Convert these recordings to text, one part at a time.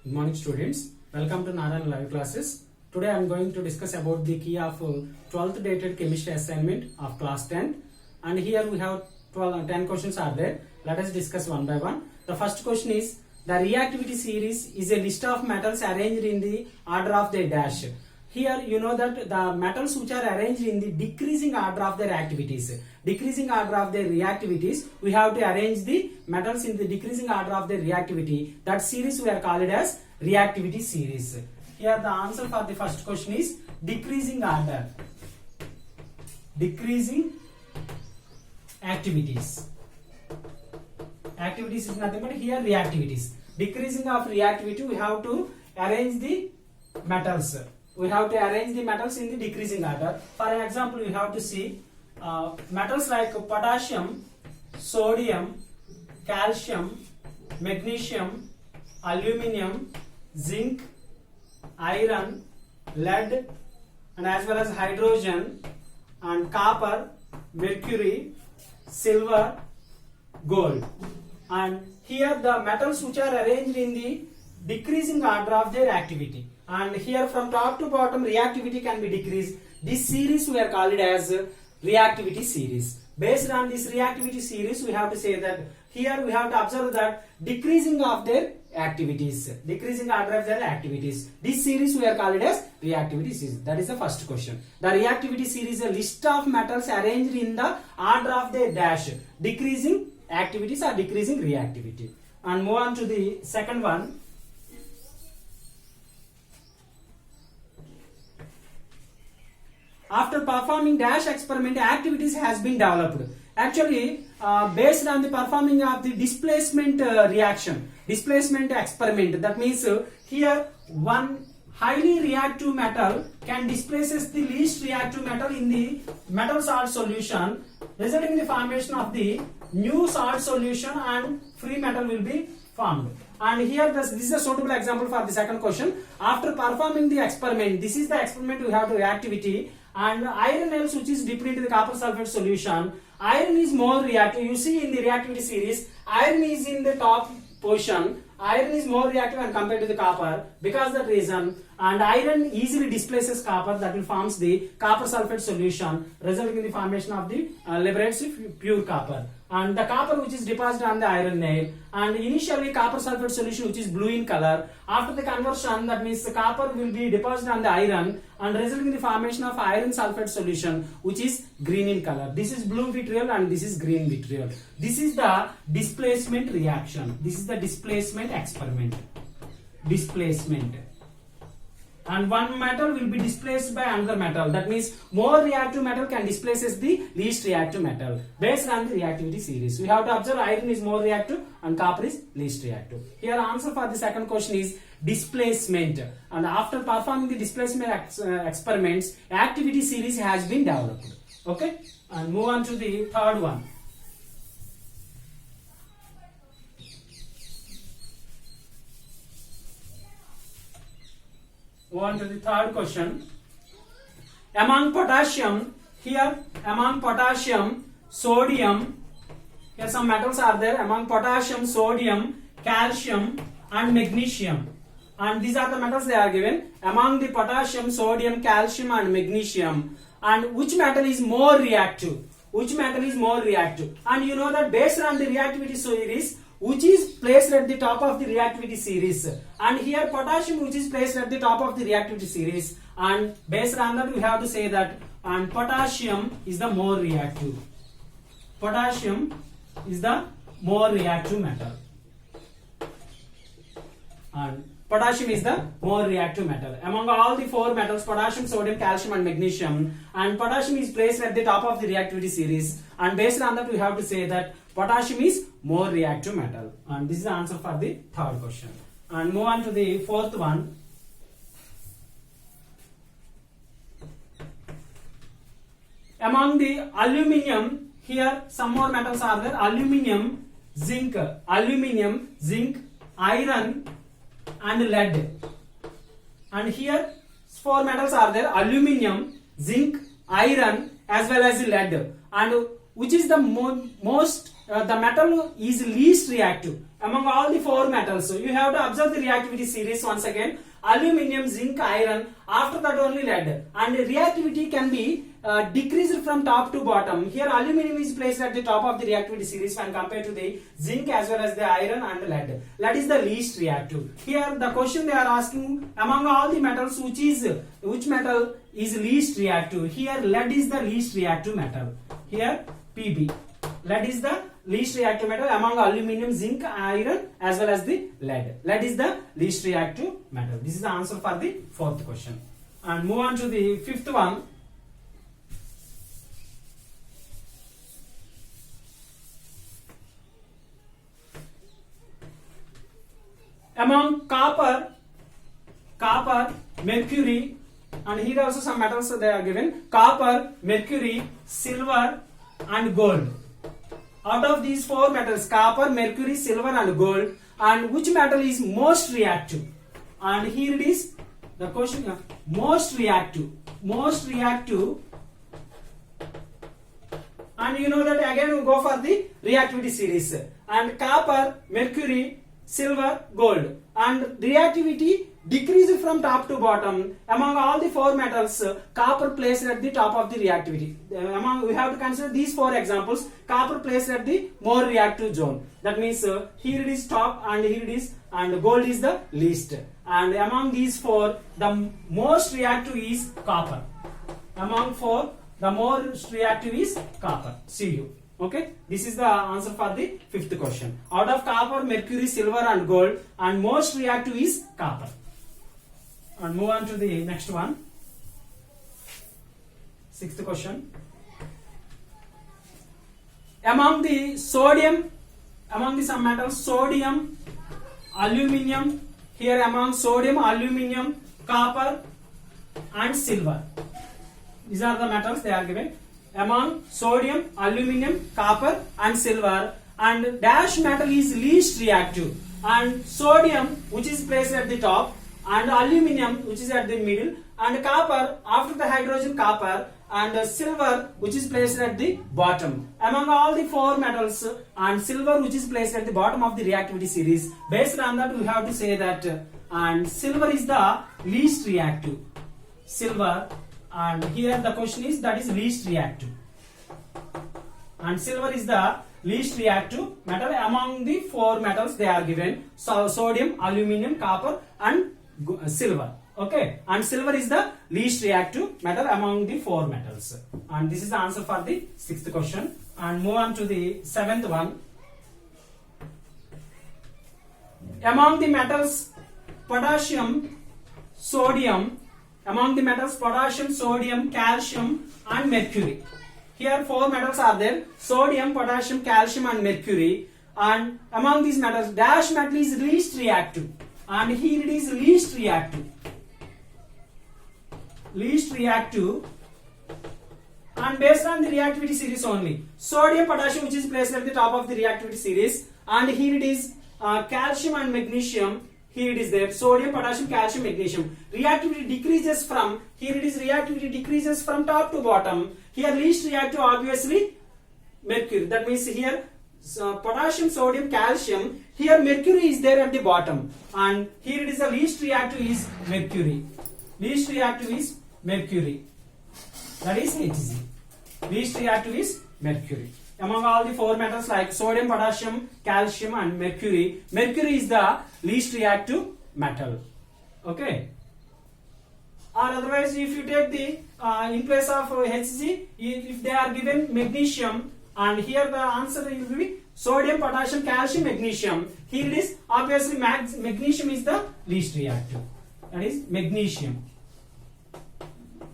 Good morning students. Welcome to Narayan live classes. Today I am going to discuss about the key of 12th dated chemistry assignment of class 10, and here we have 10 questions are there. Let us discuss one by one. The first question is, the reactivity series is a list of metals arranged in the order of their dash. Here you know that the metals which are arranged in the decreasing order of their activities, decreasing order of their reactivities, we have to arrange the metals in the decreasing order of their reactivity. That series we are called as reactivity series. Here the answer for the first question is decreasing order, decreasing activities. Activities is nothing but here reactivities. Decreasing of reactivity, we have to arrange the metals. We have to arrange the metals in the decreasing order. For an example, we have to see metals like potassium, sodium, calcium, magnesium, aluminium, zinc, iron, lead, and as well as hydrogen, and copper, mercury, silver, gold. And here the metals which are arranged in the decreasing order of their activity. And here from top to bottom reactivity can be decreased. This series we are called as reactivity series. Based on this reactivity series, we have to say that here we have to observe that decreasing of their activities, decreasing order of their activities. This series we are called as reactivity series. That is the first question. The reactivity series is a list of metals arranged in the order of their dash, decreasing activities or decreasing reactivity. And move on to the second one. After performing dash experiment, activities has been developed. Actually, based on the performing of the displacement reaction, displacement experiment. That means here one highly reactive metal can displaces the least reactive metal in the metal salt solution, resulting in the formation of the new salt solution, and free metal will be formed. And here this is a suitable example for the second question. After performing the experiment, this is the experiment we have to reactivity, and iron else which is dipped into the copper sulfate solution. Iron is more reactive. You see in the reactivity series, iron is in the top position. Iron is more reactive and compared to the copper. Because of that reason, and iron easily displaces copper, that will forms the copper sulfate solution, resulting in the formation of the liberates pure copper. And the copper which is deposited on the iron nail, and initially copper sulfate solution which is blue in color. After the conversion, that means the copper will be deposited on the iron and resulting in the formation of iron sulfate solution which is green in color. This is blue vitriol and this is green vitriol. This is the displacement reaction. This is the displacement experiment. Displacement. And one metal will be displaced by another metal. That means more reactive metal can displaces the least reactive metal based on the reactivity series. We have to observe iron is more reactive and copper is least reactive. Here answer for the second question is displacement. And after performing the displacement experiments, activity series has been developed. Okay, and move on to the third one. Move on to the third question. Among potassium, here among potassium, sodium, here some metals are there. Among potassium, sodium, calcium, and magnesium. And these are the metals they are given. Among the potassium, sodium, calcium, and magnesium. And which metal is more reactive? Which metal is more reactive? And you know that based on the reactivity series, which is placed at the top of the reactivity series, and here potassium which is placed at the top of the reactivity series, and based on that we have to say that and potassium is the more reactive. Potassium is the more reactive metal, and potassium is the more reactive metal among all the four metals: potassium, sodium, calcium, and magnesium. And potassium is placed at the top of the reactivity series, and based on that we have to say that potassium is more reactive metal. And this is the answer for the third question. And move on to the fourth one. Among the aluminium, here some more metals are there: aluminium, zinc, iron, and lead. And here four metals are there: aluminium, zinc, iron, as well as lead. And which is the most the metal is least reactive among all the four metals. So you have to observe the reactivity series once again. Aluminium, zinc, iron, after that only lead. And reactivity can be decreased from top to bottom. Here aluminium is placed at the top of the reactivity series when compared to the zinc as well as the iron and lead. Lead is the least reactive. Here the question they are asking, among all the metals, which metal is least reactive? Here lead is the least reactive metal. Here Pb. Lead is the least reactive metal among aluminium, zinc, iron as well as the lead. Lead is the least reactive metal. This is the answer for the fourth question. And move on to the fifth one. Among copper, mercury, and here also some metals they are given: copper, mercury, silver and gold. Out of these four metals, copper, mercury, silver and gold, and which metal is most reactive? And here it is the question: most reactive, and you know that again we go for the reactivity series. And copper, mercury, silver, gold, and reactivity decreases from top to bottom. Among all the four metals, copper placed at the top of the reactivity. We have to consider these four examples. Copper placed at the more reactive zone. That means here it is top and here it is, and gold is the least. And among these four, the most reactive is copper. Among four, the most reactive is copper. Cu. Okay, this is the answer for the fifth question. Out of copper, mercury, silver and gold, and most reactive is copper. And move on to the next one. Sixth question. Among the some metals, sodium, aluminium, here among sodium, aluminium, copper and silver. These are the metals they are given. Among sodium, aluminium, copper and silver, and dash metal is least reactive, and sodium, which is placed at the top, and aluminium, which is at the middle, and copper after the hydrogen copper, and silver, which is placed at the bottom. Among all the four metals, and silver, which is placed at the bottom of the reactivity series. Based on that, we have to say that and silver is the least reactive. Silver, and here the question is that is least reactive, and silver is the least reactive metal among the four metals they are given. So sodium, aluminium, copper and silver. Okay, and silver is the least reactive metal among the four metals. And this is the answer for the sixth question. And move on to the seventh one. Among the metals potassium, sodium, calcium and mercury. Here four metals are there: sodium, potassium, calcium and mercury. And among these metals, dash metal is least reactive, and here it is least reactive. And based on the reactivity series only, sodium, potassium, which is placed at the top of the reactivity series, and here it is calcium and magnesium. Here it is there: sodium, potassium, calcium, magnesium. Reactivity decreases from, here it is reactivity decreases from top to bottom. Here least reactive obviously mercury. That means here potassium, sodium, calcium. Here mercury is there at the bottom, and here it is the least reactive is mercury. Least reactive is mercury. That is Hg. Least reactive is mercury. Among all the four metals like sodium, potassium, calcium and mercury, mercury is the least reactive metal. Okay. Or otherwise, if you take the in place of Hg, if they are given magnesium, and here the answer will be sodium, potassium, calcium, magnesium. Here it is obviously magnesium is the least reactive. That is magnesium.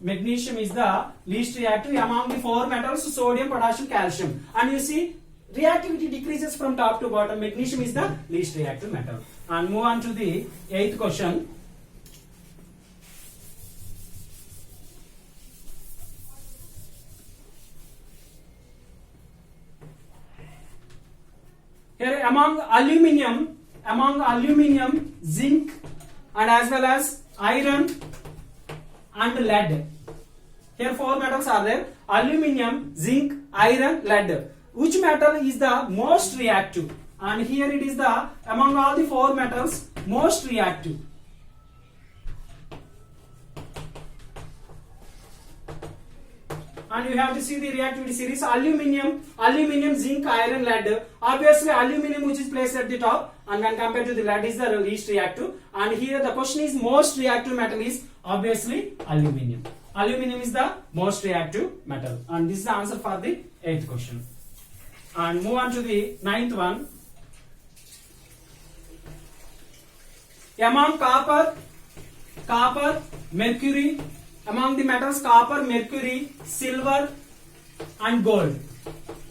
Magnesium is the least reactive among the four metals: sodium, potassium, calcium. And you see reactivity decreases from top to bottom. Magnesium is the least reactive metal. And move on to the eighth question. Here among aluminium, zinc and as well as iron and lead. Here four metals are there: aluminium, zinc, iron, lead. which metal is the most reactive? And here it is the among all the four metals most reactive. And you have to see the reactivity series: aluminium, zinc, iron, lead. Obviously, aluminium, which is placed at the top, and when compared to the lead, is the least reactive. And here the question is most reactive metal is obviously aluminium. Aluminium is the most reactive metal, and this is the answer for the 8th question. And move on to the 9th one. Among copper, mercury. Among the metals, copper, mercury, silver, and gold.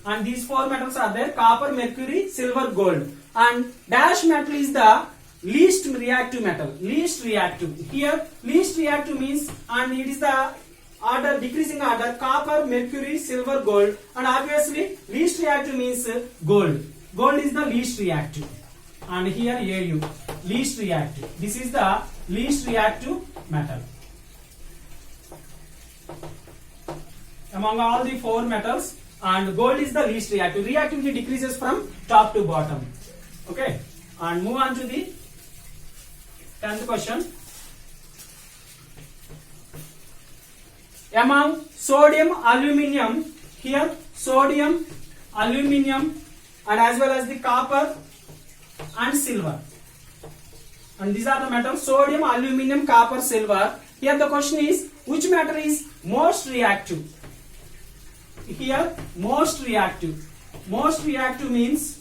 And these four metals are there: copper, mercury, silver, gold. And dash metal is the least reactive metal. Least reactive. Here, least reactive means, and it is the order, decreasing order: copper, mercury, silver, gold. And obviously, least reactive means gold. Gold is the least reactive. And here, Au, least reactive. This is the least reactive metal. Among all the four metals, and gold is the least reactive. Reactivity decreases from top to bottom. Okay, and move on to the 10th question. Among sodium, aluminium, here sodium, aluminium, and as well as the copper and silver. And these are the metals: sodium, aluminium, copper, silver. Here the question is, which metal is most reactive? Here, most reactive. Most reactive means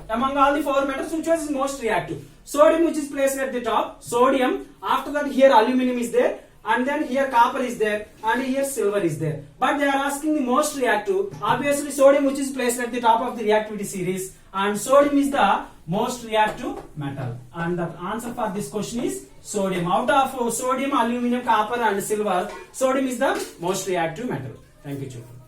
among all the four metals, which one is most reactive? Sodium, which is placed at the top, sodium. After that, here aluminium is there, and then here copper is there, and here silver is there. But they are asking the most reactive. Obviously, sodium, which is placed at the top of the reactivity series, and sodium is the most reactive metal. And the answer for this question is sodium. Out of sodium, aluminium, copper, and silver, sodium is the most reactive metal. Thank you, children.